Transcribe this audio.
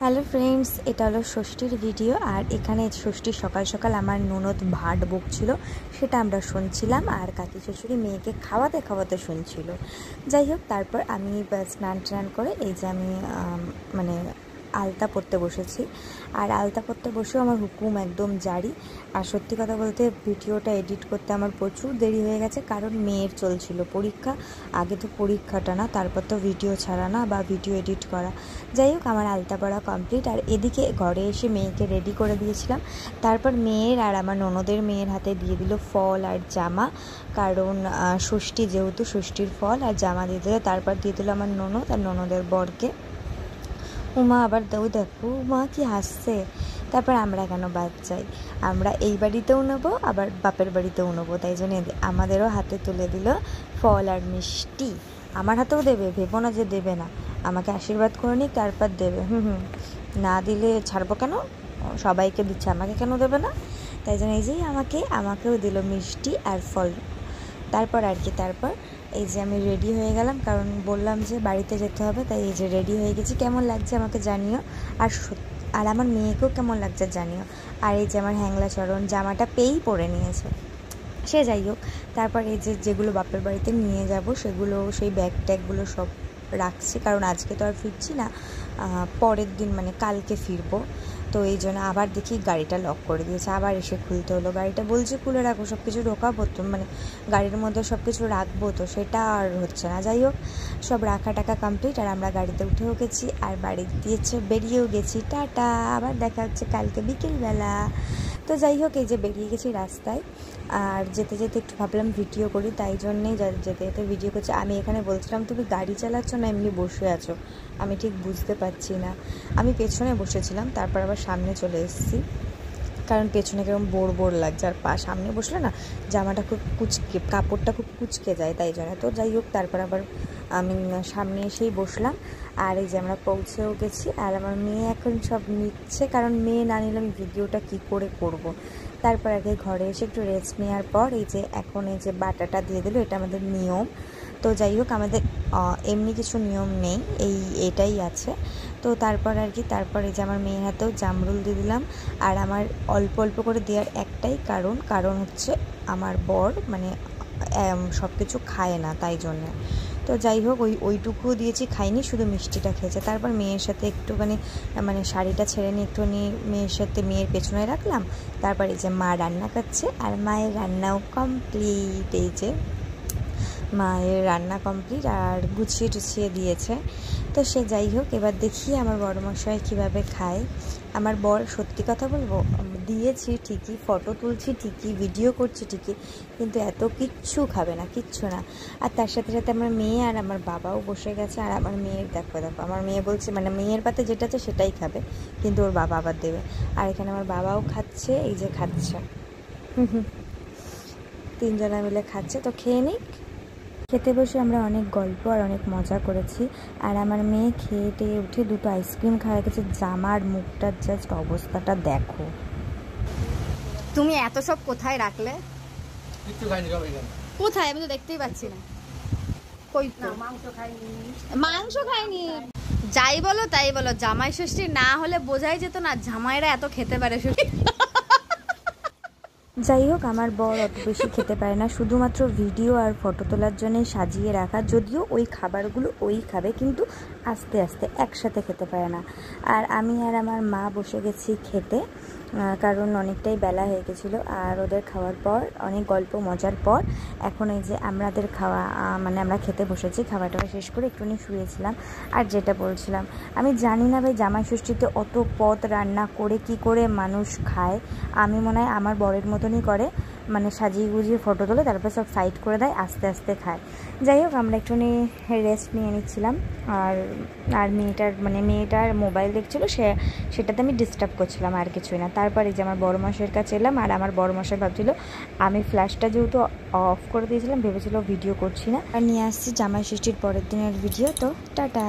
Hello friends, এটা হলো ষষ্ঠীর ভিডিও। আর এখানে ষষ্ঠীর সকাল সকাল আমার ননদ ভাট বকছিল, সেটা আমরা শুনছিলাম। আর কাকি শ্বশুরি মেয়েকে খাওয়াতে খাওয়াতে শুনছিল। যাই হোক, তারপর আমি স্নান টান করে এই যে আমি মানে আলতা পরতে বসেছি। আর আলতা পরতে বসেও আমার হুকুম একদম জারি। আর সত্যি কথা বলতে ভিডিওটা এডিট করতে আমার প্রচুর দেরি হয়ে গেছে, কারণ মেয়ের চলছিল পরীক্ষা। আগে তো পরীক্ষাটা না, তারপর তো ভিডিও ছাড়া না বা ভিডিও এডিট করা। যাই হোক, আমার আলতা পরা কমপ্লিট। আর এদিকে ঘরে এসে মেয়েকে রেডি করে দিয়েছিলাম। তারপর মেয়ের আর আমার ননদের মেয়ের হাতে দিয়ে দিল ফল আর জামা, কারণ ষষ্ঠী যেহেতু, ষষ্ঠীর ফল আর জামা দিয়ে দিল। তারপর দিয়ে দিল আমার ননদ আর ননদের বরকে। উমা আবার দেখো উমা কি হাসছে। তারপর আমরা কেন বাদ যাই, আমরা এই বাড়িতেও নেবো আবার বাপের বাড়িতেও নেবো, তাই জন্য আমাদেরও হাতে তুলে দিল ফল আর মিষ্টি। আমার হাতেও দেবে, ভেবো না যে দেবে না, আমাকে আশীর্বাদ করে নিক তারপর দেবে। না দিলে ছাড়বো কেন, সবাইকে দিচ্ছে, আমাকে কেন দেবে না? তাই জন্য এই যে আমাকেও দিল মিষ্টি আর ফল। তারপর এই যে আমি রেডি হয়ে গেলাম, কারণ বললাম যে বাড়িতে যেতে হবে, তাই এই যে রেডি হয়ে গেছি। কেমন লাগছে আমাকে জানিও, আর আমার মেয়েকেও কেমন লাগছে জানিও। আর এই যে আমার হ্যাংলা চরণ জামাটা পেয়েই পরে নিয়েছে। সে যাই হোক, তারপর এই যে যেগুলো বাপের বাড়িতে নিয়ে যাব সেগুলো, সেই ব্যাগ ট্যাগগুলো সব রাখছি, কারণ আজকে তো আর ফিরছি না, পরের দিন মানে কালকে ফিরবো। তো এই জন্য আবার দেখি গাড়িটা লক করে দিয়েছে, আবার এসে খুলতে হলো। গাড়িটা বলছে খুলে রাখো, সব কিছু ঢোকাবো তো, মানে গাড়ির মধ্যে সব কিছু রাখবো, তো সেটা আর হচ্ছে না। যাই হোক, সব রাখা টাকা কমপ্লিট। আর আমরা গাড়িতে উঠেও গেছি আর বাড়ি দিয়েছে বেরিয়েও গেছি। টাটা, আবার দেখা হচ্ছে কালকে বিকেলবেলা। তো যাই হোক, এই যে বেরিয়ে গেছি রাস্তায়। আর যেতে যেতে একটু ভাবলাম ভিডিও করি, তাই জন্যেই যেতে যেতে ভিডিও করছি। আমি এখানে বলছিলাম তুমি গাড়ি চালাচ্ছ না এমনি বসে আছো, আমি ঠিক বুঝতে পারছি না। আমি পেছনে বসেছিলাম, তারপর আবার সামনে চলে এসেছি, কারণ পেছনে কিরকম বোর লাগছে। আর সামনে বসলে না জামাটা খুব কাপড়টা খুব কুচকে যায়, তাই জন্য। তো যাই হোক, তারপর আবার আমি সামনে এসেই বসলাম। আর এই যে আমরা পৌঁছেও গেছি। আর আমার মেয়ে এখন সব নিচ্ছে, কারণ মেয়ে না নিলে আমি ভিডিওটা কী করে করব। তারপর আগে ঘরে এসে একটু রেস্ট নেওয়ার পর এই যে এখন এই যে বাটাটা দিয়ে দিল, এটা আমাদের নিয়ম। তো যাই হোক, আমাদের এমনি কিছু নিয়ম নেই, এটাই আছে। তো তারপর এই যে আমার মেয়ের হাতেও জামরুল দিয়ে দিলাম। আর আমার অল্প অল্প করে দেওয়ার একটাই কারণ হচ্ছে আমার বর মানে সব কিছু খায় না, তাই জন্য। তো যাই হোক, ওইটুকুও দিয়েছি, খাইনি, শুধু মিষ্টিটা খেয়েছে। তারপর মেয়ের সাথে একটুখানি মানে শাড়িটা ছেড়ে নিয়ে একটুখানি মেয়ের পেছনে রাখলাম। তারপর এই যে মা রান্না করছে, আর মায়ের রান্নাও কমপ্লিট। এই যে মায়ের রান্না কমপ্লিট আর গুছিয়ে টুছিয়ে দিয়েছে। তো সে যাই হোক, এবার দেখি আমার বড়মশাই কীভাবে খায়। আমার বর, সত্যি কথা বলবো, দিয়েছি ঠিকই, ফটো তুলছি ঠিকই, ভিডিও করছি ঠিকই, কিন্তু এত কিচ্ছু খাবে না, কিচ্ছু না। আর তার সাথে সাথে আমার মেয়ে আর আমার বাবাও বসে গেছে। আর আমার মেয়ের দেখো আমার মেয়ে বলছে মানে মেয়ের পাতে যেটা আছে সেটাই খাবে, কিন্তু ওর বাবা আবার দেবে। আর এখানে আমার বাবাও খাচ্ছে, এই যে খাচ্ছে, তিনজনা মিলে খাচ্ছে। তো খেয়ে নিক। খেতে বসে আমরা অনেক গল্প আর অনেক মজা করেছি। আর আমার মেয়ে খেয়ে টেয়ে উঠে দুটো আইসক্রিম খাওয়া গেছে। জামার মুখটার জাস্ট অবস্থাটা দেখো। তুমি এত সব কোথায় রাখলে? কোথায়, আমি তো দেখতেই পাচ্ছি না। কই না, মাংস খাইনি। যাই বলো তাই বলো, জামাই ষষ্ঠী না হলে বোঝাই যেত না জামাইরা এত খেতে পারে। যাই হোক, আমার বর অত বেশি খেতে পারে না, শুধুমাত্র ভিডিও আর ফটো তোলার জন্যই সাজিয়ে রাখা। যদিও ওই খাবারগুলো ওই খাবে, কিন্তু আস্তে আস্তে, একসাথে খেতে পারে না। আর আমি আর আমার মা বসে গেছি খেতে, কারণ অনেকটাই বেলা হয়ে গেছিলো। আর ওদের খাওয়ার পর অনেক গল্প মজার পর এখন এই যে আমাদের খাওয়া মানে আমরা খেতে বসেছি। খাওয়াটা শেষ করে একটুখানি শুয়েছিলাম। আর যেটা বলছিলাম, আমি জানি না ভাই জামাই ষষ্ঠীতে অত পদ রান্না করে কি করে মানুষ খায়। আমি মনে হয় আমার বরের মতনই করে, মানে সাজিয়ে গুজিয়ে ফটো তোলে, তারপর সব সাইড করে দেয়, আস্তে আস্তে খায়। যাই হোক, আমরা একটুখানি রেস্ট নিয়ে নিচ্ছিলাম। আর মেয়েটার মোবাইল দেখছিলো, সেটাতে আমি ডিস্টার্ব করছিলাম, আর কিছুই না। তারপরে যে আমার বড়মশাইয়ের কাছে এলাম। আর আমার বড়মশাই ভাবছিল আমি ফ্ল্যাশটা যেহেতু অফ করে দিয়েছিলাম, ভেবেছিল ভিডিও করছি না। আর নিয়ে আসছি জামাই ষষ্ঠীর পরের দিনের ভিডিও। তো টাটা।